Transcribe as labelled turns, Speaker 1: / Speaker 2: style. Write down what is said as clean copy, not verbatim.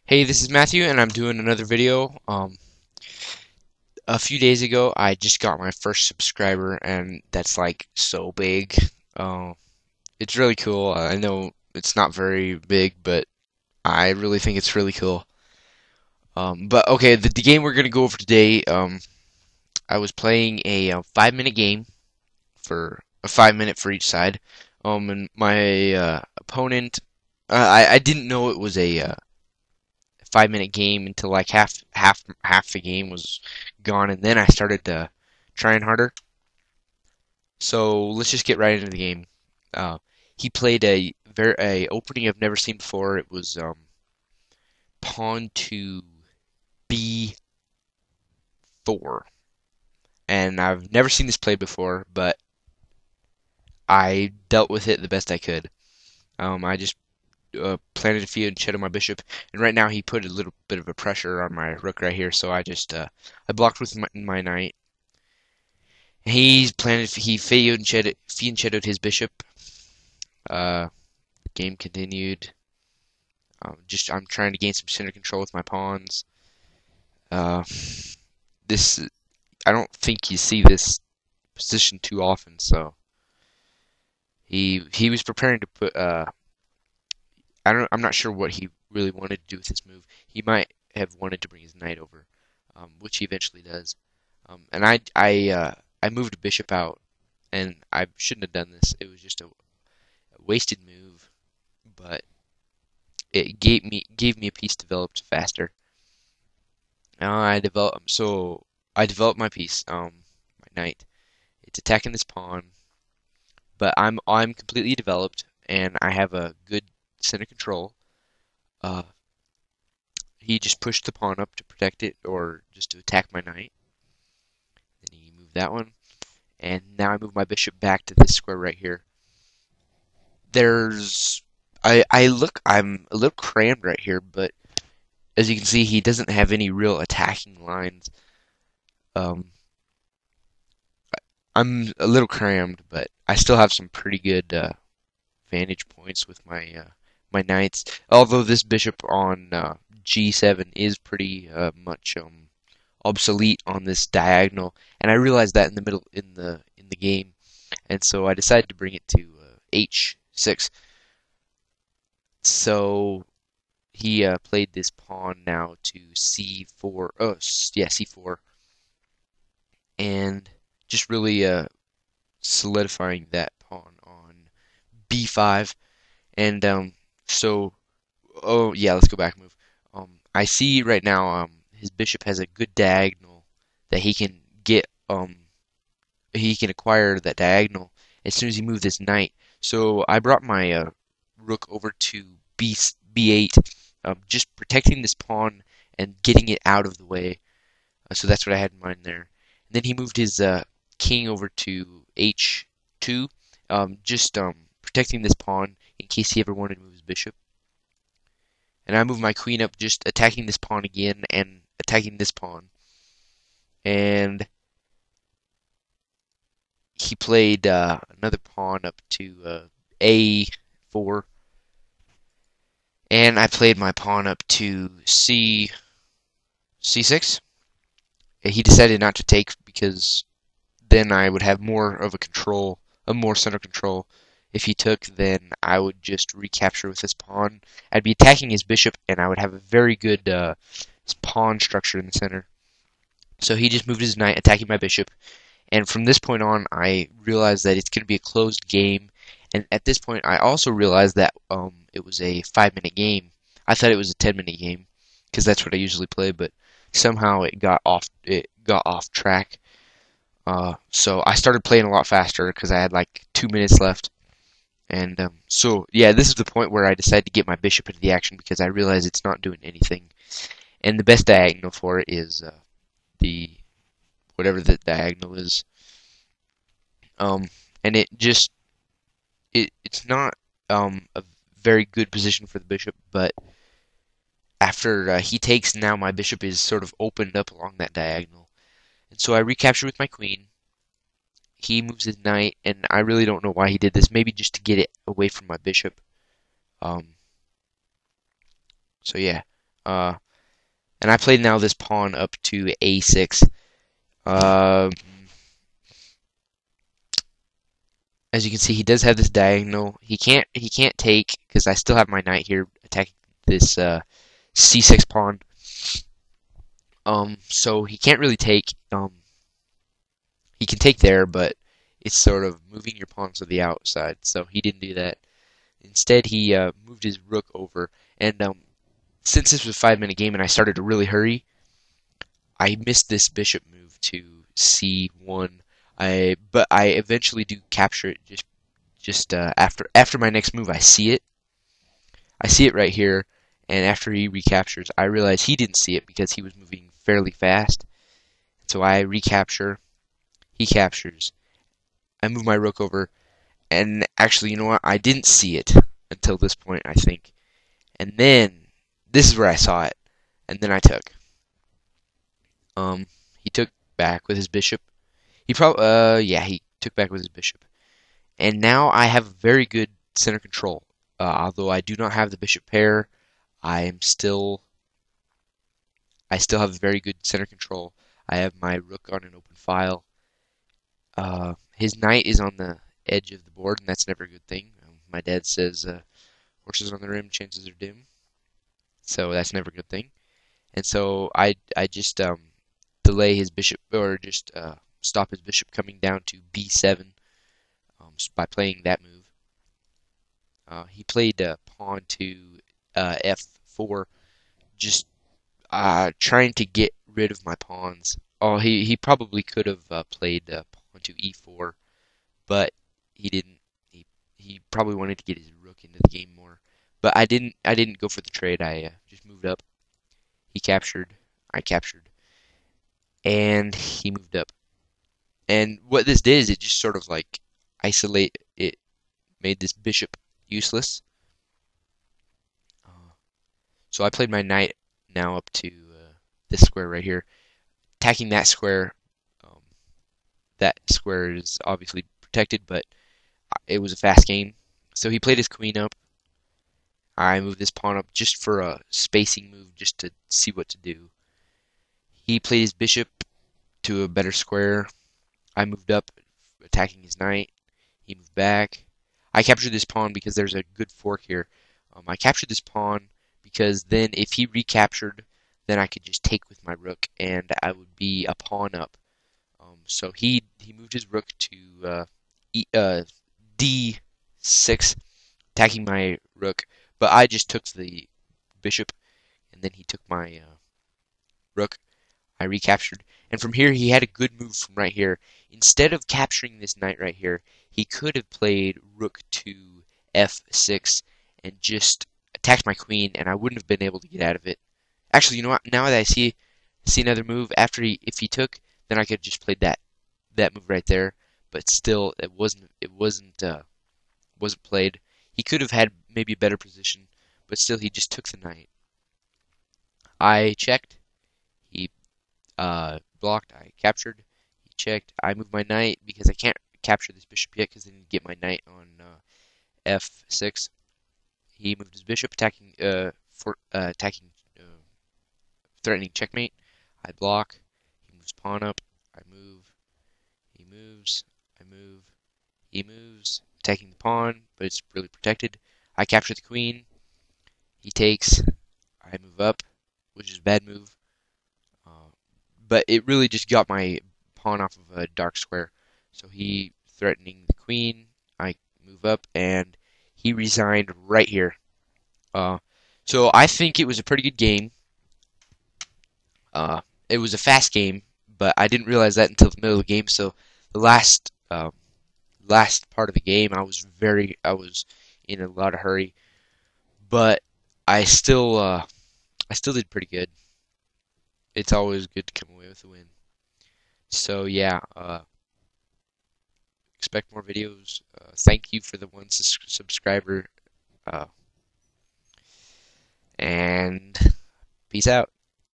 Speaker 1: Hey, this is Matthew, and I'm doing another video. A few days ago, I just got my first subscriber, and that's like so big. Uh, it's really cool. I know it's not very big, but I really think it's really cool. But okay, the game we're gonna go over today. I was playing a 5-minute game for a 5 minute for each side. And my opponent, I didn't know it was a 5 minute game until like half the game was gone, and then I started trying harder. So let's just get right into the game. Uh, he played a opening I've never seen before. It was pawn to b4, and I've never seen this played before, but I dealt with it the best I could. I just planted a fianchetto on my bishop, and right now he put a little bit of a pressure on my rook right here, so I blocked with my knight. He fianchettoed his bishop. Uh, the game continued. I'm trying to gain some center control with my pawns. Uh, this I don't think you see this position too often, so he was preparing to put I'm not sure what he really wanted to do with this move. He might have wanted to bring his knight over, which he eventually does. I moved a bishop out, and I shouldn't have done this. It was just a wasted move, but it gave me a piece developed faster. I developed my piece, my knight. It's attacking this pawn, but I'm completely developed, and I have a good center control. Uh, he just pushed the pawn up to protect it, or just to attack my knight. Then he moved that one, and now I move my bishop back to this square right here. There's I'm a little crammed right here, but as you can see, he doesn't have any real attacking lines. Um, I'm a little crammed, but I still have some pretty good vantage points with my knights. Although this bishop on g7 is pretty much obsolete on this diagonal, and I realized that in the middle in the game, and so I decided to bring it to h6. So he played this pawn now to c4. Oh, yeah, c4, and just really solidifying that pawn on b5. And so, oh yeah, let's go back a move. I see right now his bishop has a good diagonal that he can get. He can acquire that diagonal as soon as he moves this knight. So I brought my rook over to b8, just protecting this pawn and getting it out of the way. So that's what I had in mind there. And then he moved his king over to h2, just protecting this pawn in case he ever wanted to move his bishop. And I move my queen up, just attacking this pawn again and attacking this pawn. And he played another pawn up to a4, and I played my pawn up to c6. He decided not to take because then I would have more of a more center control. If he took, then I would just recapture with this pawn. I'd be attacking his bishop, and I would have a very good pawn structure in the center. So he just moved his knight, attacking my bishop. And from this point on, I realized that it's going to be a closed game. And at this point, I also realized that it was a 5 minute game. I thought it was a 10 minute game because that's what I usually play, but somehow it got off track. So I started playing a lot faster because I had like 2 minutes left. And so, yeah, this is the point where I decided to get my bishop into the action because I realized it's not doing anything. And the best diagonal for it is the whatever the diagonal is. Um, and it's not a very good position for the bishop, but after he takes, now my bishop is sort of opened up along that diagonal. And so I recapture with my queen. He moves his knight, and I really don't know why he did this. Maybe just to get it away from my bishop. Um, so yeah, And I played now this pawn up to a6. Uh, as you can see, he does have this diagonal. He can't take because I still have my knight here attacking this c6 pawn. So he can't really take. He can take there, but it's sort of moving your pawns to the outside. So he didn't do that. Instead, he moved his rook over. And since this was a 5-minute game and I started to really hurry, I missed this bishop move to c1. But I eventually do capture it just after my next move. I see it. I see it right here, and after he recaptures, I realize he didn't see it because he was moving fairly fast. So I recapture. He captures. I move my rook over, and actually, you know what? I didn't see it until this point, I think. And then this is where I saw it, and then I took. He took back with his bishop. He took back with his bishop. And now I have very good center control. Although I do not have the bishop pair, I still have very good center control. I have my rook on an open file. His knight is on the edge of the board, and that's never a good thing. My dad says horses on the rim, chances are dim. So that's never a good thing. And so I just delay his bishop, or just stop his bishop coming down to b7 by playing that move. He played pawn to f4, just trying to get rid of my pawns. Oh, he probably could have played pawn to e4, but he didn't. He probably wanted to get his rook into the game more. But I didn't go for the trade. I just moved up. He captured. I captured, and he moved up. And what this did is it just sort of like isolate it, made this bishop useless. So I played my knight now up to this square right here, attacking that square. Um, that square is obviously protected, but it was a fast game. So he played his queen up. I moved this pawn up just for a spacing move, just to see what to do. He played his bishop to a better square. I moved up, attacking his knight. He moved back. I captured this pawn because there's a good fork here. I captured this pawn because then if he recaptured, then I could just take with my rook, and I would be a pawn up. So he moved his rook to d6, attacking my rook, but I just took the bishop, and then he took my rook. I recaptured, and from here he had a good move from right here. Instead of capturing this knight right here, he could have played rook to f6 and just attacked my queen, and I wouldn't have been able to get out of it. Actually, you know what? Now that I see another move, if he took, then I could have just played that move right there. But still, wasn't played. He could have had maybe a better position, but still, he just took the knight. I checked. He blocked. I captured. He checked. I moved my knight because I can't capture this bishop yet because I didn't get my knight on f6. He moved his bishop, attacking, threatening checkmate. I block. He moves pawn up. I move. He moves. I move. He moves, attacking the pawn, but it's really protected. I capture the queen. He takes. I move up, which is a bad move. But it really just got my pawn off of a dark square. So he threatening the queen. I move up, and he resigned right here. So I think it was a pretty good game. It was a fast game, but I didn't realize that until the middle of the game. So the last part of the game, I was in a lot of hurry, but I still did pretty good. It's always good to come away with a win. So yeah, expect more videos. Thank you for the one subscriber, and peace out.